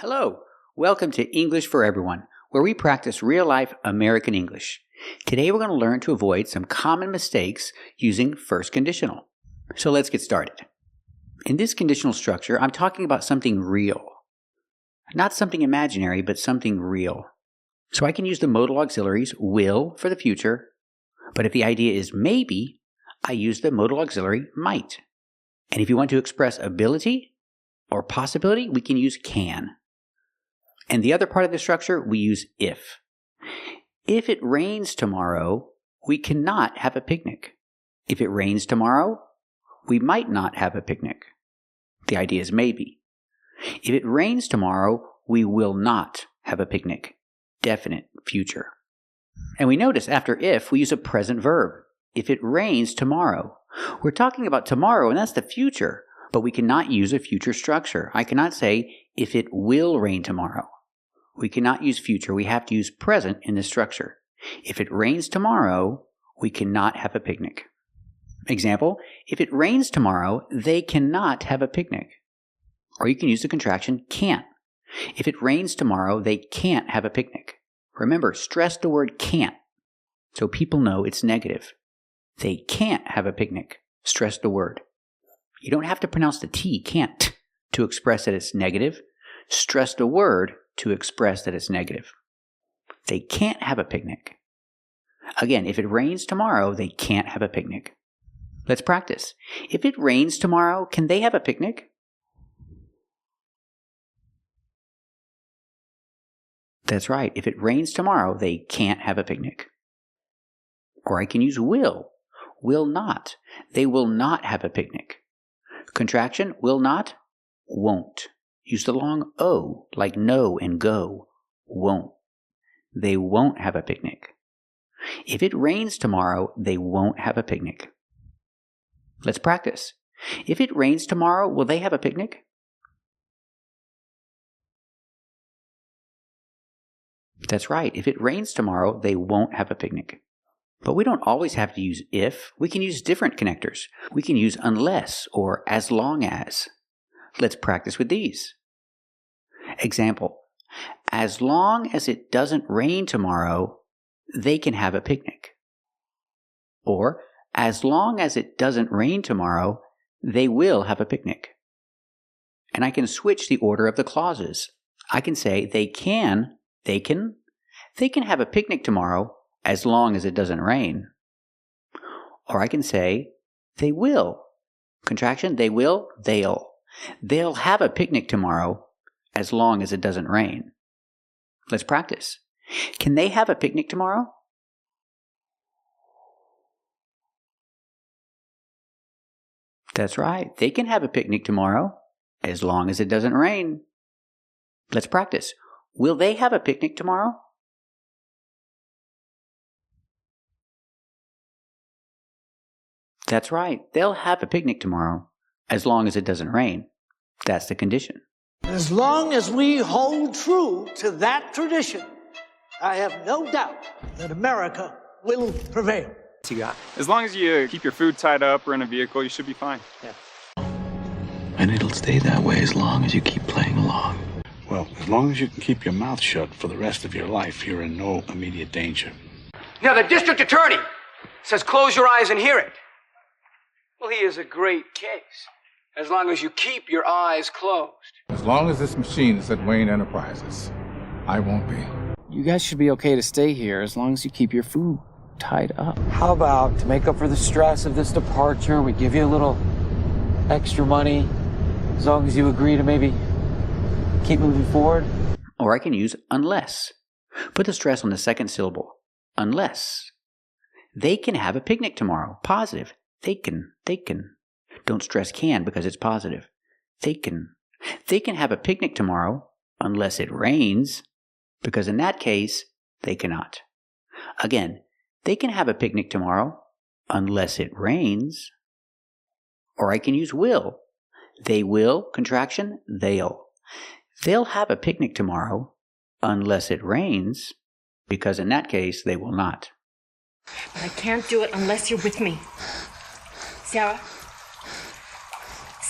Hello, welcome to English for Everyone, where we practice real-life American English. Today we're going to learn to avoid some common mistakes using first conditional. So let's get started. In this conditional structure, I'm talking about something real. Not something imaginary, but something real. So I can use the modal auxiliaries will for the future, but if the idea is maybe, I use the modal auxiliary might. And if you want to express ability or possibility, we can use can. And the other part of the structure, we use if. If it rains tomorrow, we cannot have a picnic. If it rains tomorrow, we might not have a picnic. The idea is maybe. If it rains tomorrow, we will not have a picnic. Definite future. And we notice after if, we use a present verb. If it rains tomorrow. We're talking about tomorrow, and that's the future. But we cannot use a future structure. I cannot say, if it will rain tomorrow. We cannot use future. We have to use present in this structure. If it rains tomorrow, we cannot have a picnic. Example, if it rains tomorrow, they cannot have a picnic. Or you can use the contraction can't. If it rains tomorrow, they can't have a picnic. Remember, stress the word can't, so people know it's negative. They can't have a picnic. Stress the word. You don't have to pronounce the T, can't, to express that it's negative. Stress the word to express that it's negative. They can't have a picnic. Again, if it rains tomorrow, they can't have a picnic. Let's practice. If it rains tomorrow, can they have a picnic? That's right. If it rains tomorrow, they can't have a picnic. Or I can use will not. They will not have a picnic. Contraction, will not, won't. Use the long O, like no and go. Won't. They won't have a picnic. If it rains tomorrow, they won't have a picnic. Let's practice. If it rains tomorrow, will they have a picnic? That's right. If it rains tomorrow, they won't have a picnic. But we don't always have to use if. We can use different connectors. We can use unless or as long as. Let's practice with these. Example, as long as it doesn't rain tomorrow, they can have a picnic. Or, as long as it doesn't rain tomorrow, they will have a picnic. And I can switch the order of the clauses. I can say they can have a picnic tomorrow as long as it doesn't rain. Or I can say they will. Contraction, they will, they'll. They'll have a picnic tomorrow as long as it doesn't rain. Let's practice. Can they have a picnic tomorrow? That's right. They can have a picnic tomorrow as long as it doesn't rain. Let's practice. Will they have a picnic tomorrow? That's right. They'll have a picnic tomorrow as long as it doesn't rain. That's the condition. As long as we hold true to that tradition, I have no doubt that America will prevail. What you got? As long as you keep your food tied up or in a vehicle, you should be fine. Yeah. And it'll stay that way as long as you keep playing along. Well, as long as you can keep your mouth shut for the rest of your life, you're in no immediate danger. Now, the district attorney says close your eyes and hear it. Well, he is a great case, as long as you keep your eyes closed. As long as this machine is at Wayne Enterprises, I won't be. You guys should be okay to stay here as long as you keep your food tied up. How about, to make up for the stress of this departure, we give you a little extra money as long as you agree to maybe keep moving forward? Or I can use unless. Put the stress on the second syllable. Unless. They can have a picnic tomorrow. Positive. They can. Don't stress can because it's positive. They can have a picnic tomorrow unless it rains, because in that case, they cannot. Again, they can have a picnic tomorrow unless it rains. Or I can use will. They will, contraction, they'll. They'll have a picnic tomorrow unless it rains, because in that case, they will not. But I can't do it unless you're with me. Sarah?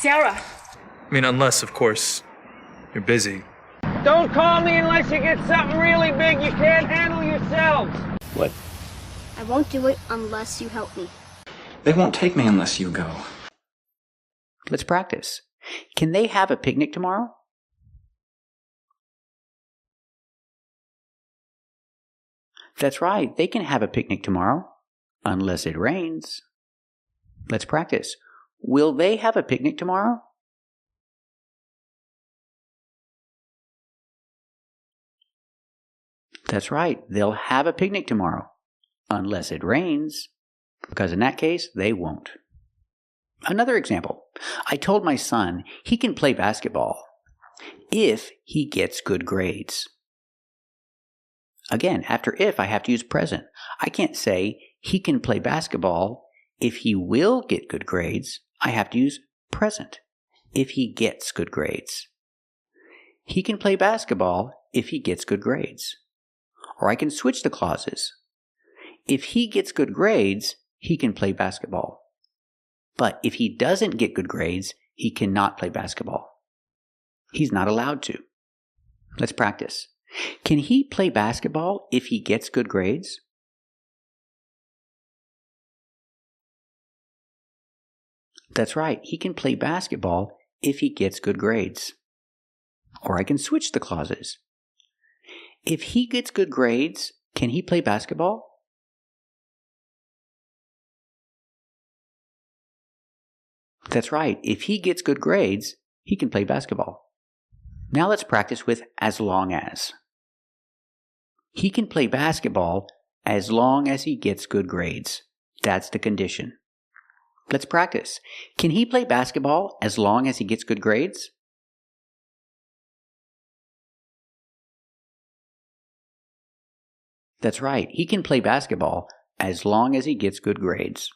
I mean, unless, of course, you're busy. Don't call me unless you get something really big you can't handle yourselves. What? I won't do it unless you help me. They won't take me unless you go. Let's practice. Can they have a picnic tomorrow? That's right, they can have a picnic tomorrow, unless it rains. Let's practice. Will they have a picnic tomorrow? That's right, they'll have a picnic tomorrow, unless it rains, because in that case, they won't. Another example. I told my son he can play basketball if he gets good grades. Again, after if, I have to use present. I can't say he can play basketball if he will get good grades. I have to use present. If he gets good grades. He can play basketball if he gets good grades. Or I can switch the clauses. If he gets good grades, he can play basketball. But if he doesn't get good grades, he cannot play basketball. He's not allowed to. Let's practice. Can he play basketball if he gets good grades? That's right, he can play basketball if he gets good grades. Or I can switch the clauses. If he gets good grades, can he play basketball? That's right, if he gets good grades, he can play basketball. Now let's practice with as long as. He can play basketball as long as he gets good grades. That's the condition. Let's practice. Can he play basketball as long as he gets good grades? That's right, he can play basketball as long as he gets good grades.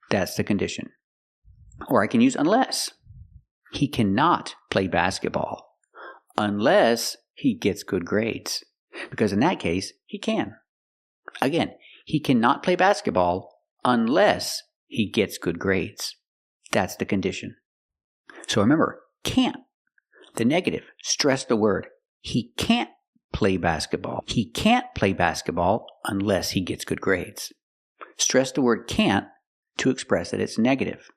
That's the condition. Or I can use unless. He cannot play basketball unless he gets good grades. Because in that case, he can. Again, he cannot play basketball unless he gets good grades. That's the condition. So remember, can't. The negative, stress the word. He can't play basketball. He can't play basketball unless he gets good grades. Stress the word can't to express that it's negative.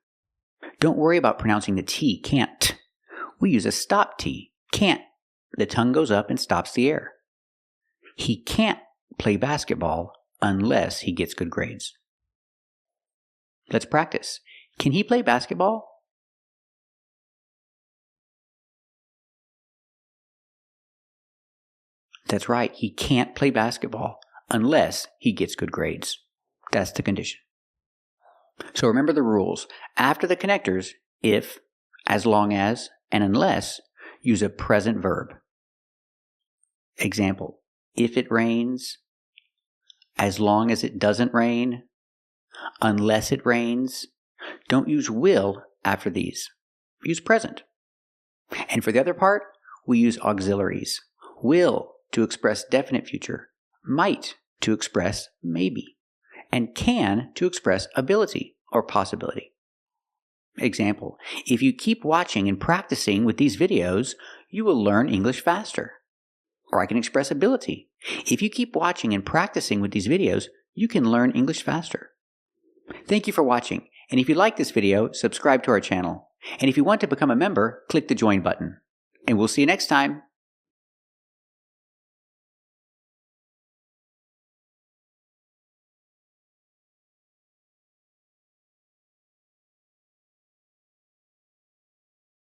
Don't worry about pronouncing the T, can't. We use a stop T, can't. The tongue goes up and stops the air. He can't play basketball unless he gets good grades. Let's practice. Can he play basketball? That's right, he can't play basketball unless he gets good grades. That's the condition. So remember the rules. After the connectors, if, as long as, and unless, use a present verb. Example, if it rains, as long as it doesn't rain, unless it rains. Don't use will after these. Use present. And for the other part, we use auxiliaries. Will to express definite future, might to express maybe, and can to express ability or possibility. Example, if you keep watching and practicing with these videos, you will learn English faster. Or I can express ability. If you keep watching and practicing with these videos, you can learn English faster. Thank you for watching, and if you like this video, subscribe to our channel. And if you want to become a member, click the join button. And we'll see you next time.